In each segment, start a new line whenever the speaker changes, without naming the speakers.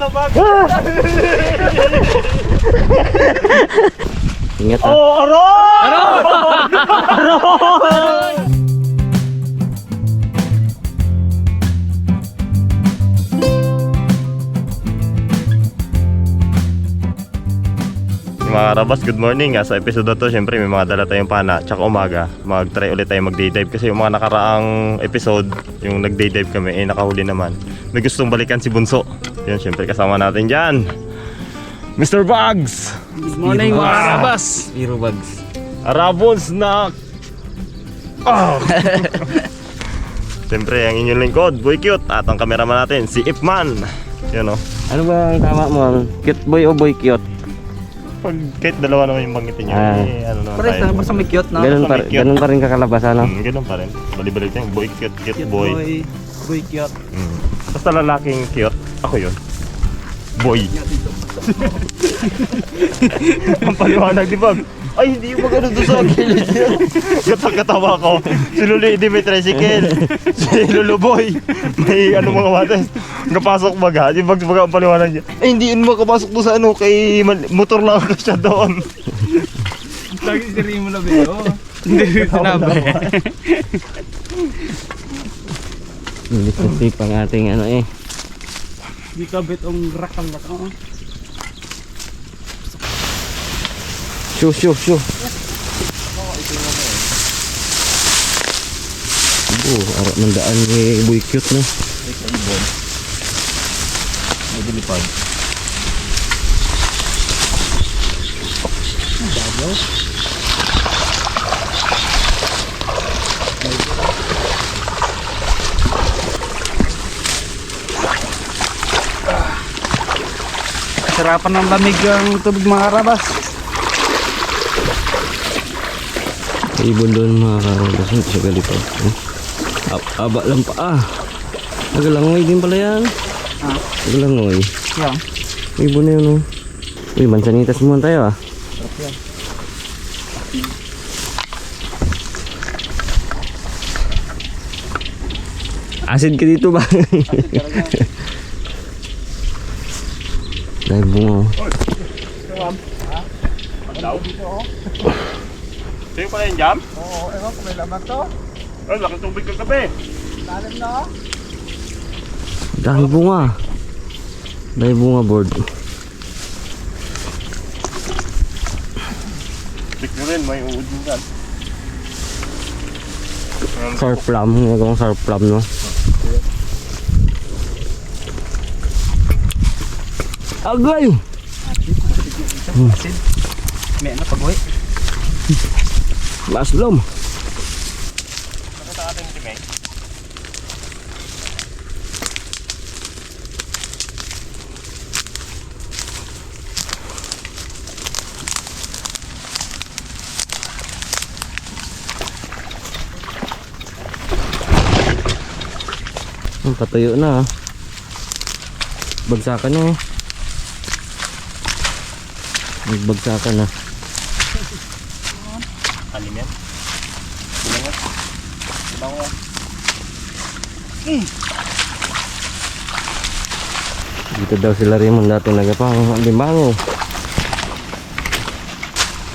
matabag.
Ingat ha.
Oh, aron! Aron!
Mga karabas, good morning. Sa episode na to, syempre may mga dala tayong pana. Tsaka umaga, mag-try ulit tayo mag-day dive. Kasi yung mga nakaraang episode, yung nag-day dive kami, nakahuli naman. May gustong balikan si Bunso. Yun, syempre kasama natin dyan, Mr. Bugs!
Good morning mga karabas.
Hero bags.
Arabons na... Oh! Siyempre, ang inyong lingkod, Boy Cute. At ang kameraman natin, si Ipman. Yun o.
Ano ba ang tama mo? Cute boy o boy cute?
Pag kahit dalawa naman yung banggitin nyo, ano naman
Pares
tayo.
na, basta may cute na.
Ganun pa rin kakalabas ano?
Ganun pa rin. Bali-balik tayo. Boy Cute, cute boy.
Boy cute.
Basta lalaking cute, ako yun. Boy. Ang paliwanag, di ba? Ay, hindi yung magano doon sa gilid niya. Katawa ko. Si Luli, di may tricycle. Si Luluboy, may ano mga matas. Kapasok baga. Di ba ang paliwanag niya? Ay, hindi yun makapasok doon sa ano, kay motor lang ako siya doon.
Lagi si Rimo na beo. Hindi sinabi.
Ilit ang ating ano eh.
Di ka bet ang rakang baka.
Shoo. Arak ng daan ni boy cute no?
May dilipad.
Sarapan ng lamig ang tubig mga karabas.
Ibon doon mga karabas. Ito siya galipad. Aba lang pa Nagalangoy din pala yan. Nagalangoy.
Yan.
Ibon na yun oh. Uy, mansanitas muna tayo
Sarap yan.
Acid ka dito ba? Dahil bunga oh.
Pagdaw? Sa'yo pala yung jam?
Oo, ewan kung may laman to.
Ay, laki tubig kagabi.
Lalim na.
Dahil bunga. Dahil bunga board.
Tik nyo rin, may uod mo dyan.
Sour plum. Nagawang sour plum no. Agay!
May ano pag-uwi.
Maslom.
Nakita natin si Meng.
Patuyo na Bagsakan na eh. Nagbagsakan na.
Alim yan. Bilangan. Bilangan.
Dito daw sila Raymond dati nagapang limango.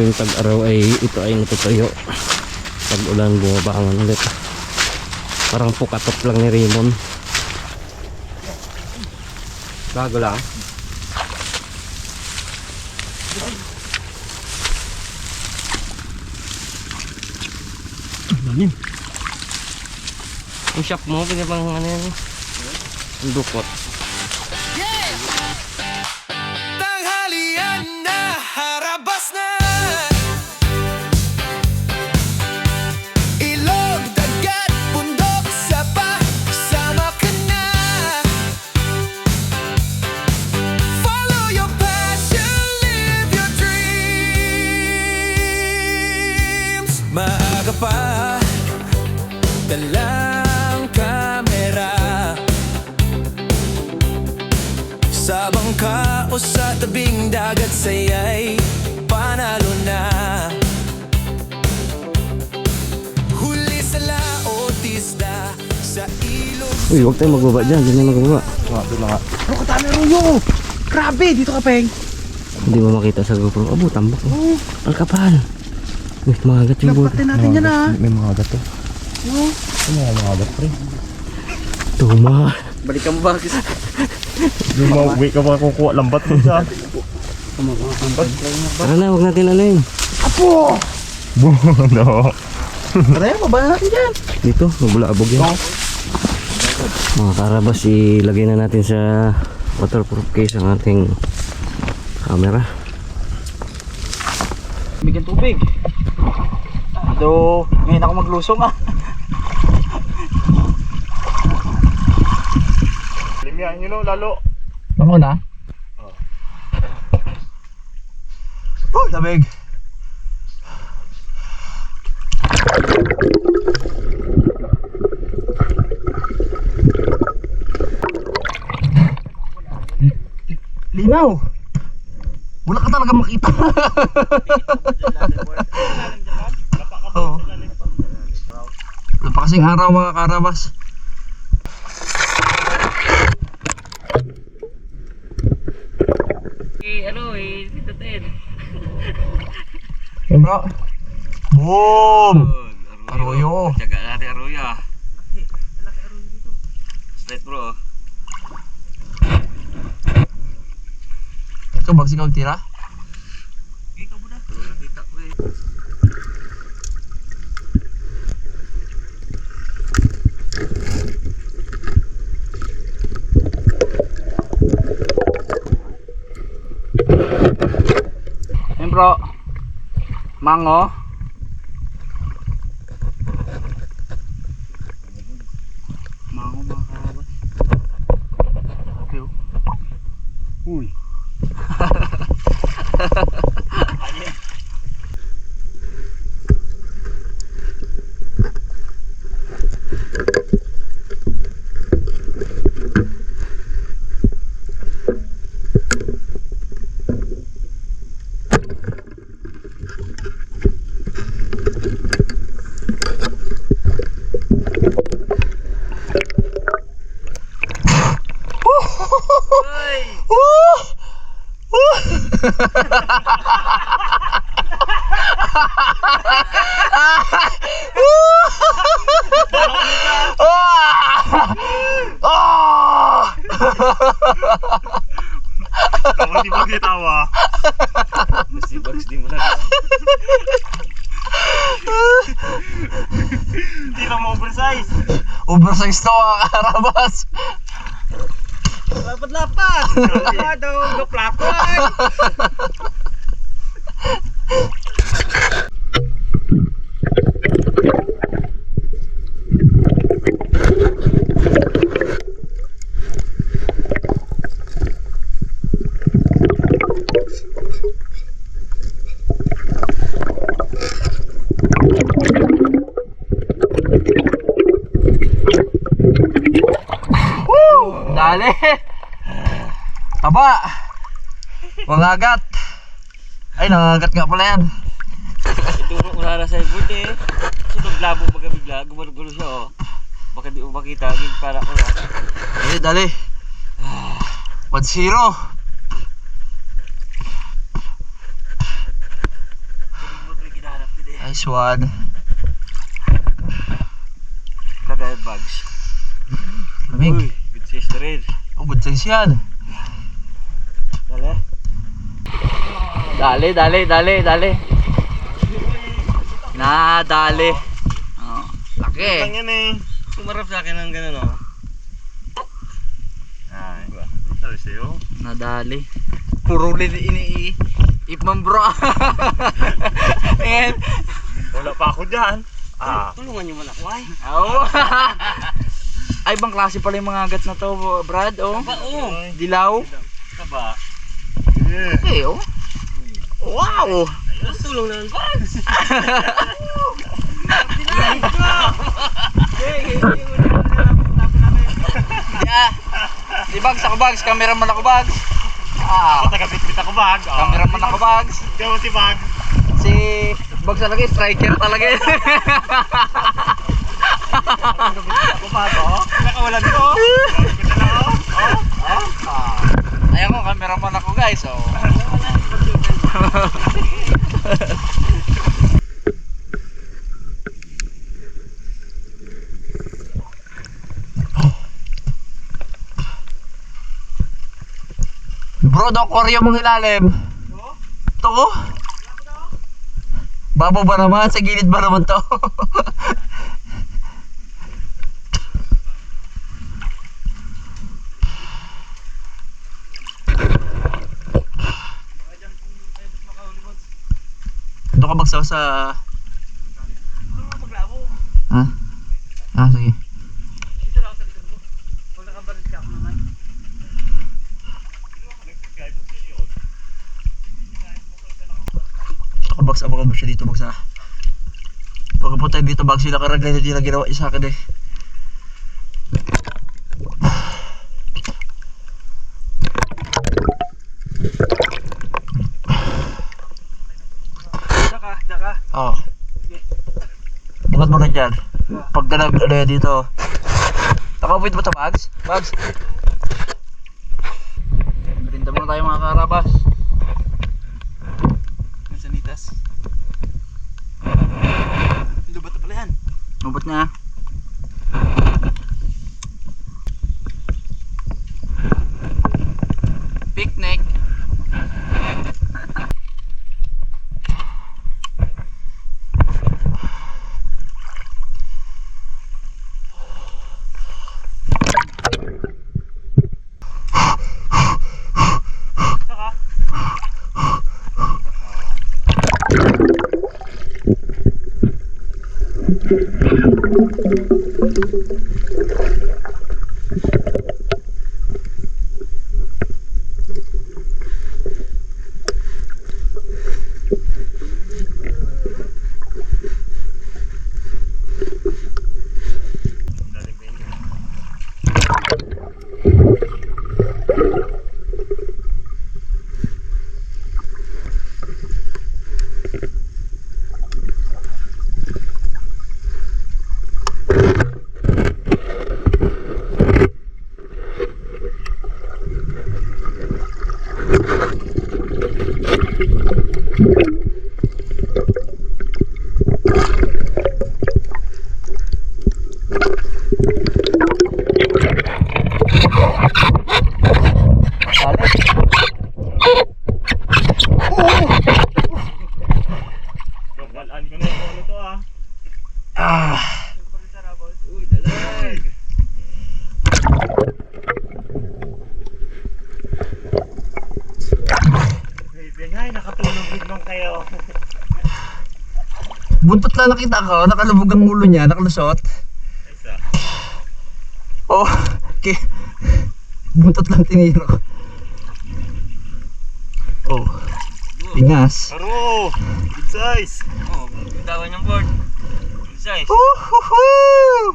Yung tag-araw ay ito ay natutuyo. Pag ulan bumabangon ulit. Parang pukatot lang ni Raymond. Bago lang.
Lalim.
Ang shop mo, pinapang ano yan. Ang dukot.
Tanghalian na, harabas na. Ilog, dagat, bundok, sapa, sama ka na. Follow your passion, live your dreams. Maaga pa, dalang kamera. Sa bangka o sa tabing dagat, saya'y panalo na. Huli sa laot, isda sa ilog
Uy, huwag tayong magbaba dyan. Diyan na magbaba.
Doon na nga.
Ano katami Ruyo? Grabe, dito ka peng.
Hindi mo makita sa GoPro. Abo, tambak. Oh. Alkapal. Uy, magat yung boat.
Lampatin natin yan ah.
May mga agat to. May mga agat pre.
Tuma.
Balikan mo ba?
Yung mauwi ka ba kukuha lambat mo siya.
Tara na, huwag natin ano yun.
Apo!
No.
Tara yan, baba natin dyan.
Dito, magbulaabog yan. Mga karabas, ilagay na natin sa waterproof case ang ating camera.
Bigyan tubig. Ito, ngayon ako maglusong ah.
Limyan, you know, lalo.
Ako na? Oh, lamig. Linaw. Wala ka talaga makita. Oo. Wala pa kasing araw mga karabas. Bro. Boom! Arroyo.
Jaga natin arroyo ah. Laki arroyo dito. Straight bro.
Ikaw bags ikaw tira?
Ikaw muna. Kita ko eh.
Yan bro. Mango. Mango mga karabas. Okay oh. Uy.
Ako di ba kitawa?
Si Bugs di mo na.
Hindi lang ma-oversize.
Oversize to mga karabas.
Lapat-lapat. Daw, gaplapon.
Dali. Taba. Mangagat. Ay, nangagat nga pala yan.
Ituro ko na sa ibon eh. So naglabo magabigla, gumano-gulo siya oh. Baka di mo makita, para ko na.
Dali, dali. 1-0. Nice one.
Lagay bags.
Lamig.
Good sister rin.
Oh, good size yan.
Dali.
Dali, dali, dali, dali. Na, dali. Oh, laki.
Lang yan eh.
Tumarap sa akin ng gano'n oh.
Ay, sabi sa'yo.
Nadali. Puro ipman bro. Ayan.
Wala pa ako dyan.
Tulungan niyo man ako ay.
Oo. Ay, ibang klase pala yung mga agat na to, Brad. Oh.
Oo.
Dilaw.
Taba.
Okay, oh. Wow.
Tulong na ng bags.
Di bags ako bags, cameraman ako bags.
Ako taga-bitbit ako bag.
Cameraman ako bags.
Ikaw si bag.
Si bags talaga, striker talaga.
Ako pa to. Nakawalan ko.
Ayan ko, cameraman ako guys. Oh. Bro, do koryo mong ilalim. Ito ko? Babo ba naman? Sa gilid ba naman to? Doon ka bagsaw sa... Ha? Ah, sige. Bagsa ako siya dito bagsa. Pagkapunta dito bag sila karagay na di na ginawa sa akin eh. Daka. Oo. Ingat mo na dyan. Pag dalag ano dito. Nakapit mo ito bags? Bags. Marinda muna tayo mga karabas. Sanitas. Lubat na pala yan. Lubat na. Picnic.
Walaan ko na yung ano to ah.
Uy, dalag.
Ay, nakatulog din lang kayo.
Buntot lang nakita ko, nakalubog ang ulo niya, nakalusot.
Isa.
Oh, okay. Buntot lang tiniro. Oh, pingas.
Aro! Good size!
Oh, bitawan yung board. Good size.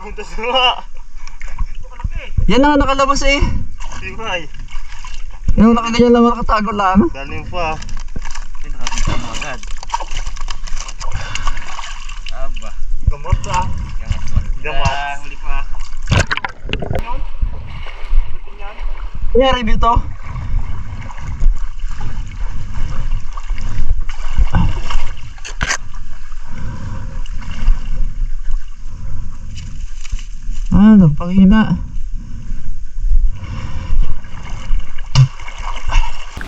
Punta sa nga!
Yan na nakalabas eh.
Tingay!
Yung nakaganyan lang nakatago lang.
Daling pa.
Ay, nakakita mo agad. Aba.
Gamot ah!
Gamat.
Gamat.
Huli pa. Nangyari dito? Ah, nagpakina.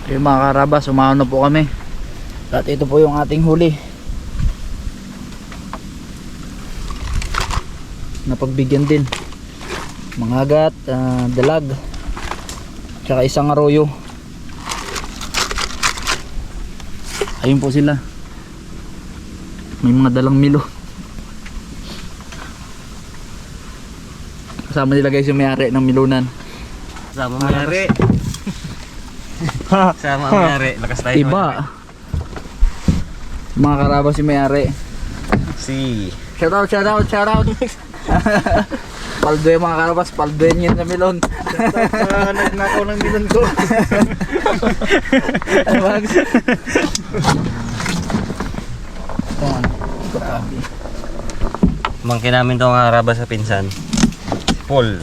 Okay mga karabas, umaon na po kami. At ito po yung ating huli. Napagbigyan din. Mangagat, dalag. Tsaka isang arroyo. Ayun po sila. May mga dalang milo. Kasama nila guys yung may-ari ng milunan.
Sama mayari. Sama mayari. Lakas tayo.
Iba. Mga karabas yung may-ari.
Si.
Shout out. Paldo yung mga karabas, paldo yun sa milon.
Nagnakaw ng milon ko.
Ano bags? Ito.
Mangkin namin itong haraba sa pinsan. Paul.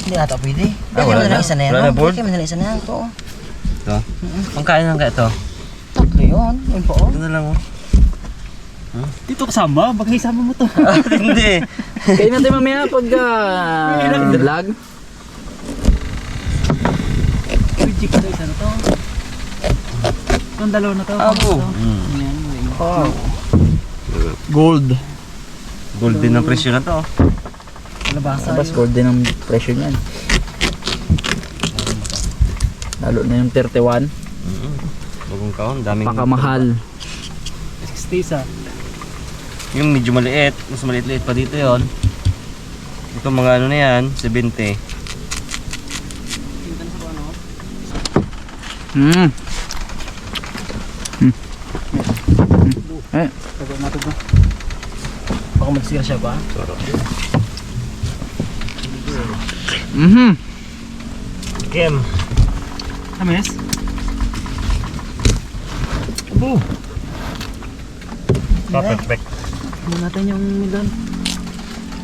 Hindi ata pwede.
Wala na.
Isa na yan.
Wala na, Paul?
Bigyan mo na lang isa na yan. Ito.
Ito. Pangkain lang kaya ito.
Tatlo yun. Yun po.
Ito na lang oh.
Dito kasama, baka isama mo to.
Hindi.
Kain natin mamaya pag vlog.
Chick na isa na to. Itong dalawa na to.
Abo.
Gold.
Gold din ang presyo na to.
Labasa.
Tapos gold din ang presyo niyan. Lalo na yung 31.
Bagong kaon, daming...
Pakamahal.
60 sa.
Yung medyo maliit, mas maliit-liit pa dito yon. Ito mga ano na yan, 70.
Mm.
Tagal natin to. Baka magsira siya ba?
Mhm.
Kim. Ames? Abo. Perfect. Ano natin yung milon?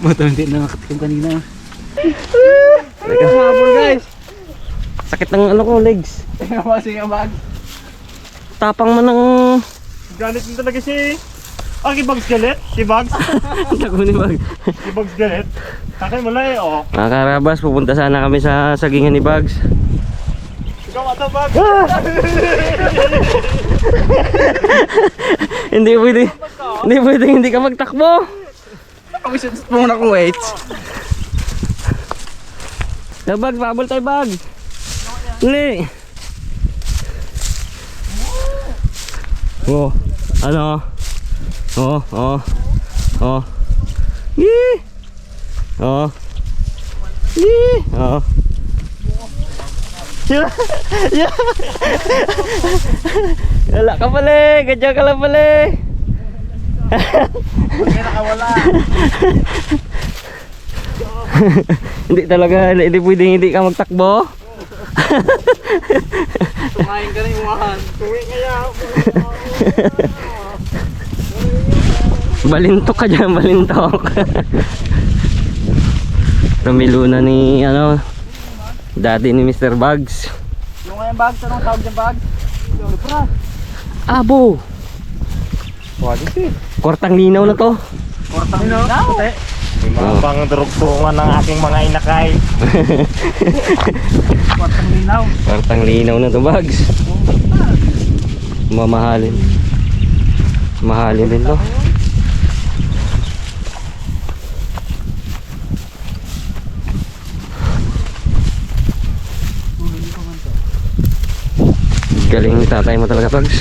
Buto hindi na nakatikim kanina.
Habol guys! Sakit ng ano ko, legs.
Kasi nga bag.
Tapang man ng...
Galit mo talaga si... Kibags galit? Kibags?
Tagunin bag.
Kibags galit? Takay mo lang eh, oh.
Mga karabas, pupunta sana kami sa sagingan ni Bugs.
Ikaw ato, bag!
Hindi pwede hindi ka magtakbo.
Wish muna ko wait.
Bag, pahabol tayo bag. Hindi. Oh, ano? Oh. Yee! Oh. Yee! Oh. Wala ka pala eh. Gadya ka lang pala eh. Hindi talaga, hindi pwedeng hindi ka magtakbo.
Tumain ka na yung umahan. Tuwi kaya.
Balintok ka dyan, balintok. Namilo na ni, daddy ni Mr. Bugs.
Yung nga yung bag, anong tawag yung bag?
Abo! Kortang linaw na to.
Kortang linaw? Yung mga
Oh.
pangdurugtungan ng aking mga inakay. Kortang linaw.
Kortang linaw na to, Bugs. Mamahalin. Mahalin din to. Galing ni tatay mo talaga, Bugs.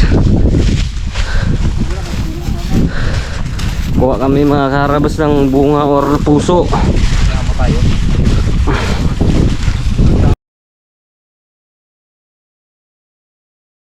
Kuha kami mga karabas ng bunga or puso.